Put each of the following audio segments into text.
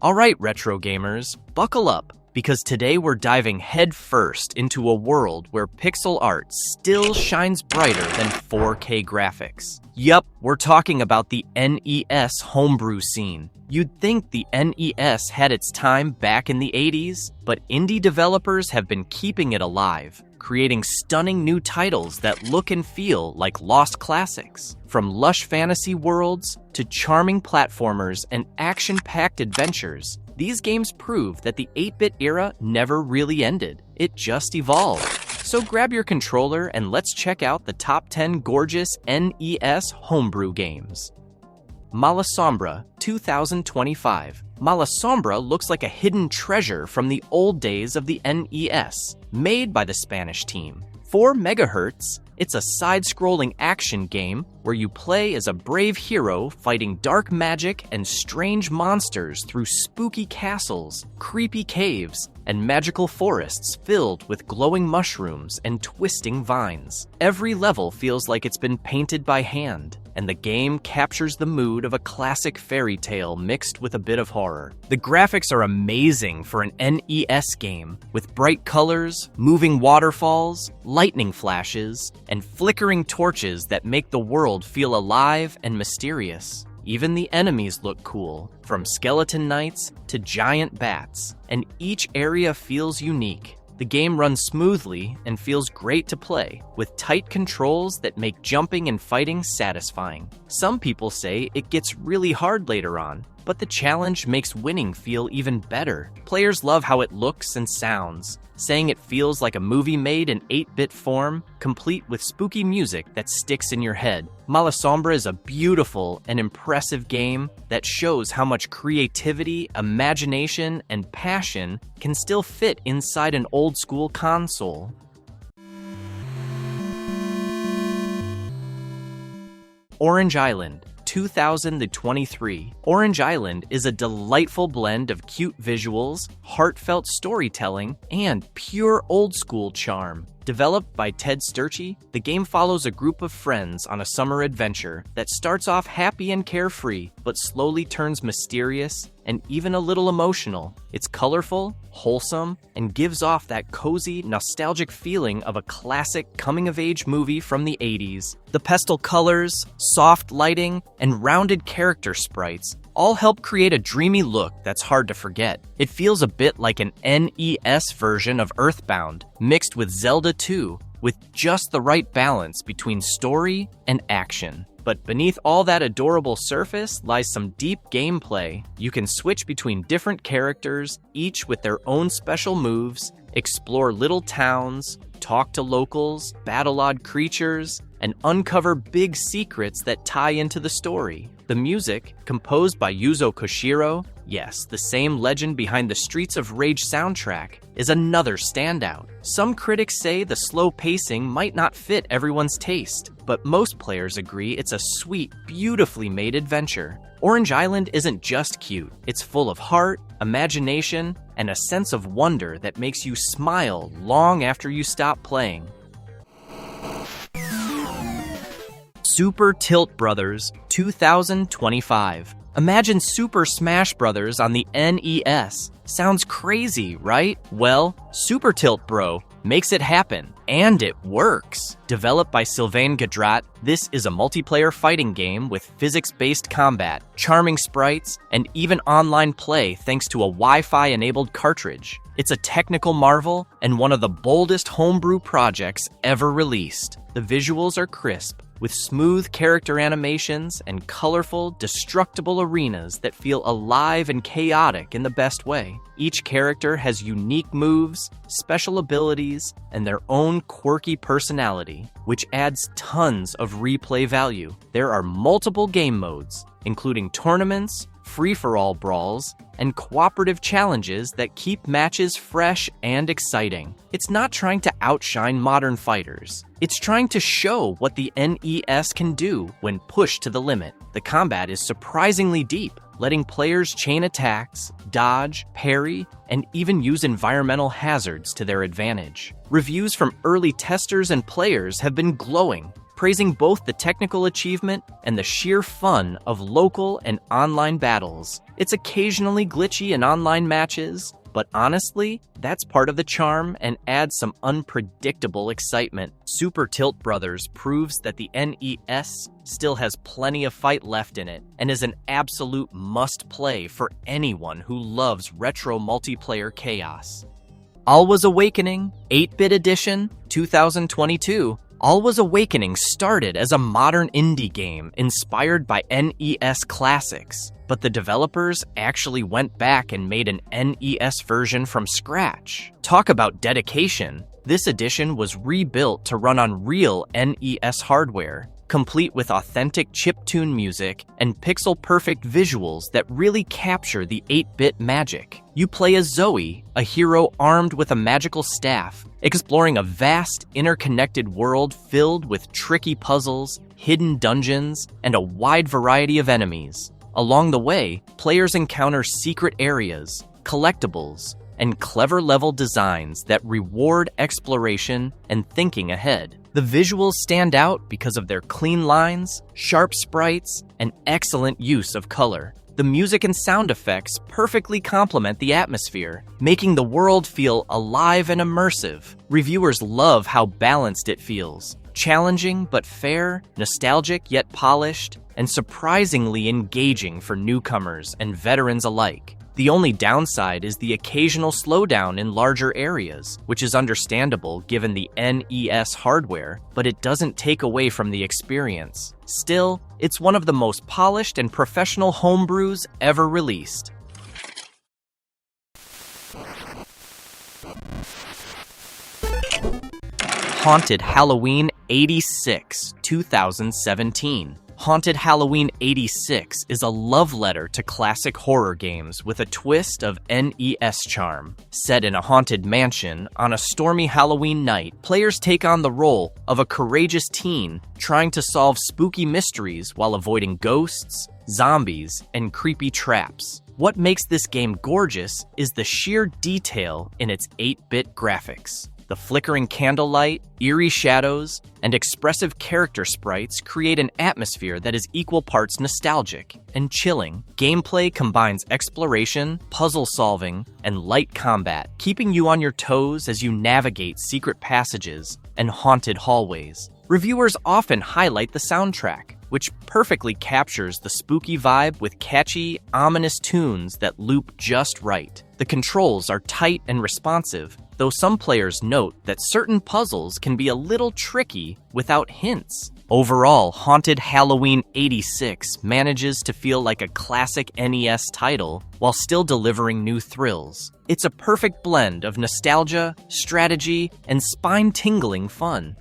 Alright, retro gamers, buckle up, because today we're diving headfirst into a world where pixel art still shines brighter than 4K graphics. Yup, we're talking about the NES homebrew scene. You'd think the NES had its time back in the 80s, but indie developers have been keeping it alive, creating stunning new titles that look and feel like lost classics. From lush fantasy worlds to charming platformers and action-packed adventures, these games prove that the 8-bit era never really ended. It just evolved. So grab your controller and let's check out the top 10 gorgeous NES homebrew games. Malisombra 2025. Malisombra looks like a hidden treasure from the old days of the NES, made by the Spanish team. 4 MHz, it's a side-scrolling action game where you play as a brave hero fighting dark magic and strange monsters through spooky castles, creepy caves, and magical forests filled with glowing mushrooms and twisting vines. Every level feels like it's been painted by hand, and the game captures the mood of a classic fairy tale mixed with a bit of horror. The graphics are amazing for an NES game, with bright colors, moving waterfalls, lightning flashes, and flickering torches that make the world feel alive and mysterious. Even the enemies look cool, from skeleton knights to giant bats, and each area feels unique. The game runs smoothly and feels great to play, with tight controls that make jumping and fighting satisfying. Some people say it gets really hard later on, but the challenge makes winning feel even better. Players love how it looks and sounds, saying it feels like a movie made in 8-bit form, complete with spooky music that sticks in your head. Malisombra is a beautiful and impressive game that shows how much creativity, imagination, and passion can still fit inside an old-school console. Orange Island 2023. Orange Island is a delightful blend of cute visuals, heartfelt storytelling, and pure old-school charm. Developed by Ted Sturchy, the game follows a group of friends on a summer adventure that starts off happy and carefree, but slowly turns mysterious and even a little emotional. It's colorful, wholesome, and gives off that cozy, nostalgic feeling of a classic coming-of-age movie from the 80s. The pastel colors, soft lighting, and rounded character sprites all help create a dreamy look that's hard to forget. It feels a bit like an NES version of Earthbound, mixed with Zelda 2, with just the right balance between story and action. But beneath all that adorable surface lies some deep gameplay. You can switch between different characters, each with their own special moves, explore little towns, talk to locals, battle odd creatures, and uncover big secrets that tie into the story. The music, composed by Yuzo Koshiro, yes, the same legend behind the Streets of Rage soundtrack, is another standout. Some critics say the slow pacing might not fit everyone's taste, but most players agree it's a sweet, beautifully made adventure. Orange Island isn't just cute, it's full of heart, imagination, and a sense of wonder that makes you smile long after you stop playing. Super Tilt Brothers 2025. Imagine Super Smash Bros. On the NES. Sounds crazy, right? Well, Super Tilt Bro makes it happen, and it works. Developed by Sylvain Gadrat, this is a multiplayer fighting game with physics-based combat, charming sprites, and even online play thanks to a Wi-Fi enabled cartridge. It's a technical marvel and one of the boldest homebrew projects ever released. The visuals are crisp, with smooth character animations and colorful, destructible arenas that feel alive and chaotic in the best way. Each character has unique moves, special abilities, and their own quirky personality, which adds tons of replay value. There are multiple game modes, including tournaments, free-for-all brawls, and cooperative challenges that keep matches fresh and exciting. It's not trying to outshine modern fighters. It's trying to show what the NES can do when pushed to the limit. The combat is surprisingly deep, letting players chain attacks, dodge, parry, and even use environmental hazards to their advantage. Reviews from early testers and players have been glowing. praising both the technical achievement and the sheer fun of local and online battles. It's occasionally glitchy in online matches, but honestly, that's part of the charm and adds some unpredictable excitement. Super Tilt Brothers proves that the NES still has plenty of fight left in it and is an absolute must-play for anyone who loves retro multiplayer chaos. Alwa's Awakening, 8-bit edition, 2022. Alwa's Awakening started as a modern indie game inspired by NES classics, but the developers actually went back and made an NES version from scratch. Talk about dedication. This edition was rebuilt to run on real NES hardware, complete with authentic chiptune music and pixel-perfect visuals that really capture the 8-bit magic. You play as Zoe, a hero armed with a magical staff, exploring a vast, interconnected world filled with tricky puzzles, hidden dungeons, and a wide variety of enemies. Along the way, players encounter secret areas, collectibles, and clever level designs that reward exploration and thinking ahead. The visuals stand out because of their clean lines, sharp sprites, and excellent use of color. The music and sound effects perfectly complement the atmosphere, making the world feel alive and immersive. Reviewers love how balanced it feels. Challenging but fair, nostalgic yet polished, and surprisingly engaging for newcomers and veterans alike. The only downside is the occasional slowdown in larger areas, which is understandable given the NES hardware, but it doesn't take away from the experience. Still, it's one of the most polished and professional homebrews ever released. Haunted Halloween 86, 2017. Haunted Halloween 86 is a love letter to classic horror games with a twist of NES charm. Set in a haunted mansion on a stormy Halloween night, players take on the role of a courageous teen trying to solve spooky mysteries while avoiding ghosts, zombies, and creepy traps. What makes this game gorgeous is the sheer detail in its 8-bit graphics. The flickering candlelight, eerie shadows, and expressive character sprites create an atmosphere that is equal parts nostalgic and chilling. Gameplay combines exploration, puzzle solving, and light combat, keeping you on your toes as you navigate secret passages and haunted hallways. Reviewers often highlight the soundtrack, which perfectly captures the spooky vibe with catchy, ominous tunes that loop just right. The controls are tight and responsive, though some players note that certain puzzles can be a little tricky without hints. Overall, Haunted Halloween 86 manages to feel like a classic NES title while still delivering new thrills. It's a perfect blend of nostalgia, strategy, and spine-tingling fun.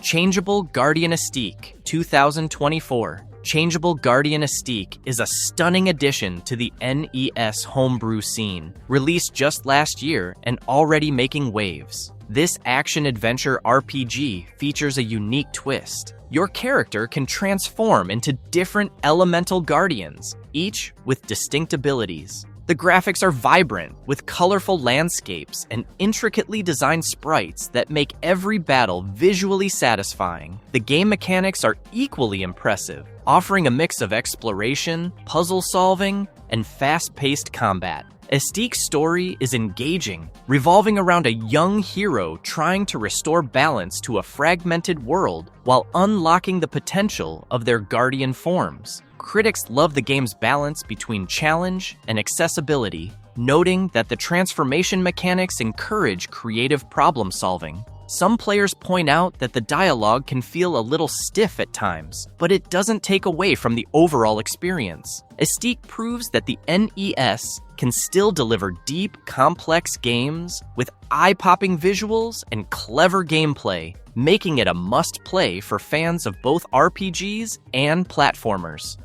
Changeable Guardian Estique, 2024. Changeable Guardian Estique is a stunning addition to the NES homebrew scene, released just last year and already making waves. This action-adventure RPG features a unique twist. Your character can transform into different elemental guardians, each with distinct abilities. The graphics are vibrant, with colorful landscapes and intricately designed sprites that make every battle visually satisfying. The game mechanics are equally impressive, offering a mix of exploration, puzzle solving, and fast-paced combat. Estique's story is engaging, revolving around a young hero trying to restore balance to a fragmented world while unlocking the potential of their guardian forms. Critics love the game's balance between challenge and accessibility, noting that the transformation mechanics encourage creative problem solving. Some players point out that the dialogue can feel a little stiff at times, but it doesn't take away from the overall experience. Estique proves that the NES can still deliver deep, complex games with eye-popping visuals and clever gameplay, making it a must-play for fans of both RPGs and platformers.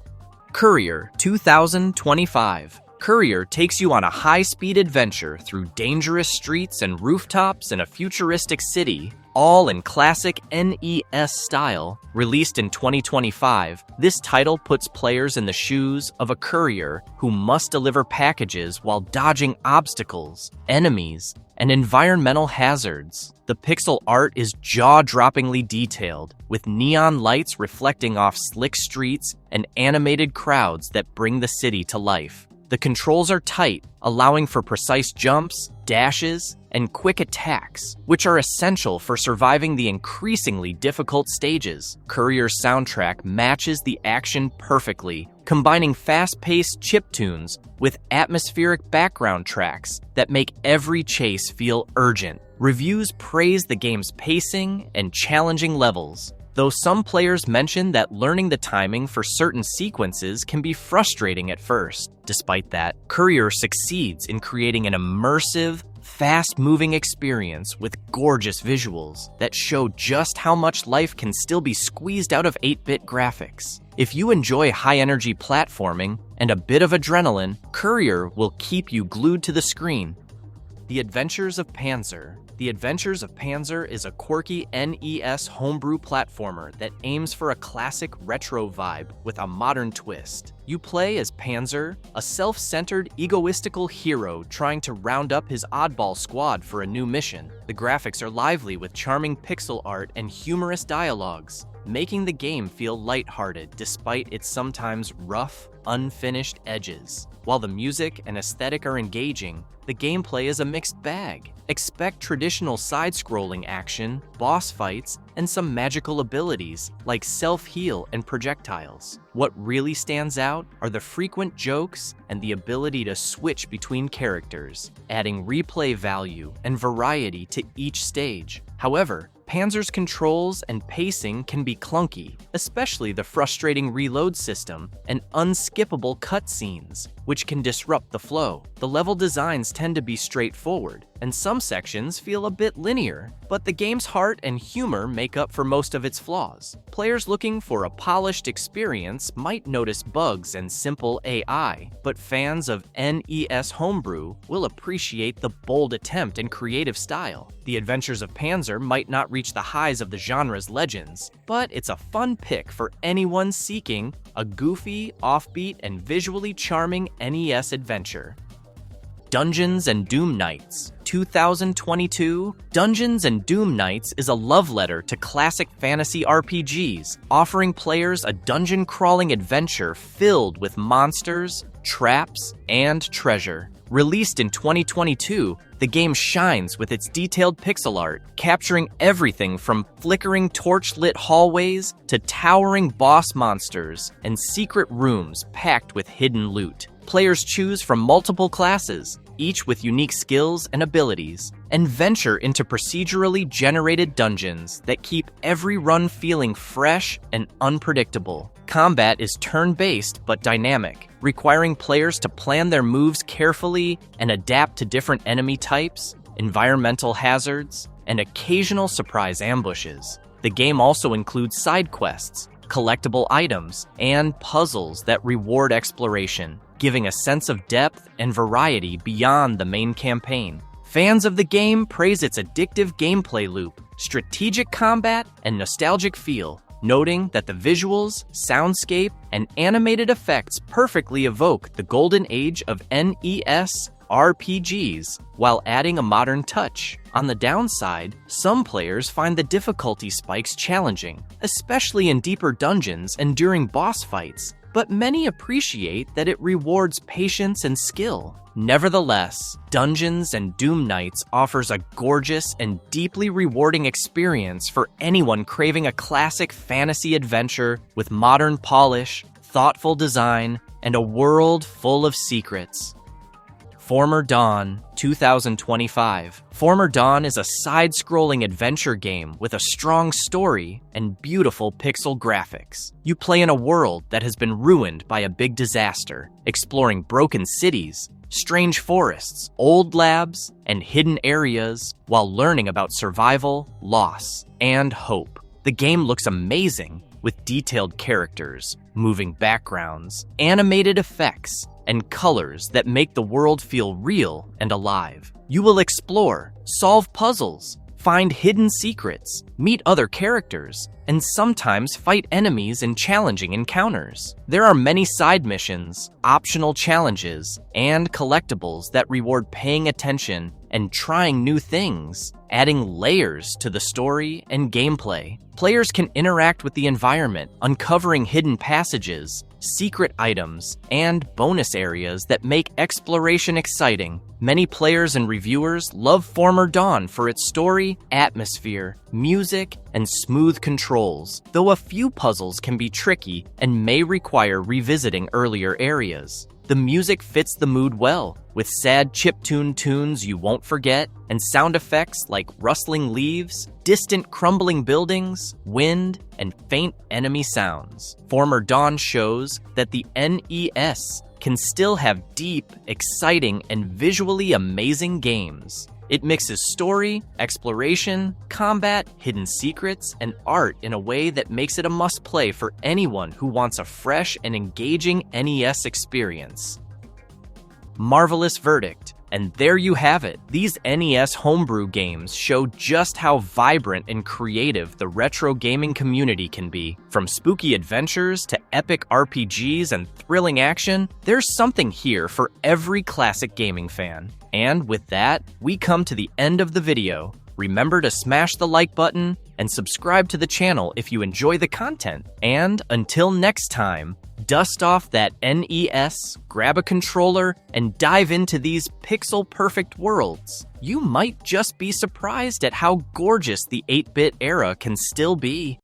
Courier 2025. Courier takes you on a high-speed adventure through dangerous streets and rooftops in a futuristic city, all in classic NES style. Released in 2025, this title puts players in the shoes of a courier who must deliver packages while dodging obstacles, enemies, and environmental hazards. The pixel art is jaw-droppingly detailed, with neon lights reflecting off slick streets and animated crowds that bring the city to life. The controls are tight, allowing for precise jumps, dashes, and quick attacks, which are essential for surviving the increasingly difficult stages. Courier's soundtrack matches the action perfectly, combining fast-paced chiptunes with atmospheric background tracks that make every chase feel urgent. Reviews praise the game's pacing and challenging levels, though some players mention that learning the timing for certain sequences can be frustrating at first. Despite that, Courier succeeds in creating an immersive, fast-moving experience with gorgeous visuals that show just how much life can still be squeezed out of 8-bit graphics. If you enjoy high-energy platforming and a bit of adrenaline, Courier will keep you glued to the screen. The Adventures of Panzer. The Adventures of Panzer is a quirky NES homebrew platformer that aims for a classic retro vibe with a modern twist. You play as Panzer, a self-centered, egoistical hero trying to round up his oddball squad for a new mission. The graphics are lively with charming pixel art and humorous dialogues, making the game feel lighthearted despite its sometimes rough, unfinished edges. While the music and aesthetic are engaging, the gameplay is a mixed bag. Expect traditional side-scrolling action, boss fights, and some magical abilities like self-heal and projectiles. What really stands out are the frequent jokes and the ability to switch between characters, adding replay value and variety to each stage. However, Panzer's controls and pacing can be clunky, especially the frustrating reload system and unskippable cutscenes, which can disrupt the flow. The level designs tend to be straightforward, and some sections feel a bit linear, but the game's heart and humor make up for most of its flaws. Players looking for a polished experience might notice bugs and simple AI, but fans of NES Homebrew will appreciate the bold attempt and creative style. The Adventures of Panzer might not reach the highs of the genre's legends, but it's a fun pick for anyone seeking a goofy, offbeat, and visually charming NES adventure. Dungeons and Doom Knights. 2022, Dungeons and Doom Knights is a love letter to classic fantasy RPGs, offering players a dungeon-crawling adventure filled with monsters, traps, and treasure. Released in 2022, the game shines with its detailed pixel art, capturing everything from flickering torch-lit hallways to towering boss monsters and secret rooms packed with hidden loot. Players choose from multiple classes, each with unique skills and abilities, and venture into procedurally generated dungeons that keep every run feeling fresh and unpredictable. Combat is turn-based but dynamic, requiring players to plan their moves carefully and adapt to different enemy types, environmental hazards, and occasional surprise ambushes. The game also includes side quests, collectible items, and puzzles that reward exploration, giving a sense of depth and variety beyond the main campaign. Fans of the game praise its addictive gameplay loop, strategic combat, and nostalgic feel, noting that the visuals, soundscape, and animated effects perfectly evoke the golden age of NES RPGs while adding a modern touch. On the downside, some players find the difficulty spikes challenging, especially in deeper dungeons and during boss fights, but many appreciate that it rewards patience and skill. Nevertheless, Dungeons and Doom Knights offers a gorgeous and deeply rewarding experience for anyone craving a classic fantasy adventure with modern polish, thoughtful design, and a world full of secrets. Former Dawn, 2025. Former Dawn is a side-scrolling adventure game with a strong story and beautiful pixel graphics. You play in a world that has been ruined by a big disaster, exploring broken cities, strange forests, old labs, and hidden areas while learning about survival, loss, and hope. The game looks amazing, with detailed characters, moving backgrounds, animated effects, and colors that make the world feel real and alive. You will explore, solve puzzles, find hidden secrets, meet other characters, and sometimes fight enemies in challenging encounters. There are many side missions, optional challenges, and collectibles that reward paying attention and trying new things, adding layers to the story and gameplay. Players can interact with the environment, uncovering hidden passages, secret items, and bonus areas that make exploration exciting. Many players and reviewers love Former Dawn for its story, atmosphere, music, and smooth controls, though a few puzzles can be tricky and may require revisiting earlier areas. The music fits the mood well, with sad chiptune tunes you won't forget, and sound effects like rustling leaves, distant crumbling buildings, wind, and faint enemy sounds. Former Dawn shows that the NES can still have deep, exciting, and visually amazing games. It mixes story, exploration, combat, hidden secrets, and art in a way that makes it a must-play for anyone who wants a fresh and engaging NES experience. Marvelous verdict. And there you have it. These NES homebrew games show just how vibrant and creative the retro gaming community can be. From spooky adventures to epic RPGs and thrilling action, there's something here for every classic gaming fan. And with that, we come to the end of the video. Remember to smash the like button and subscribe to the channel if you enjoy the content. And until next time, dust off that NES, grab a controller, and dive into these pixel-perfect worlds. You might just be surprised at how gorgeous the 8-bit era can still be.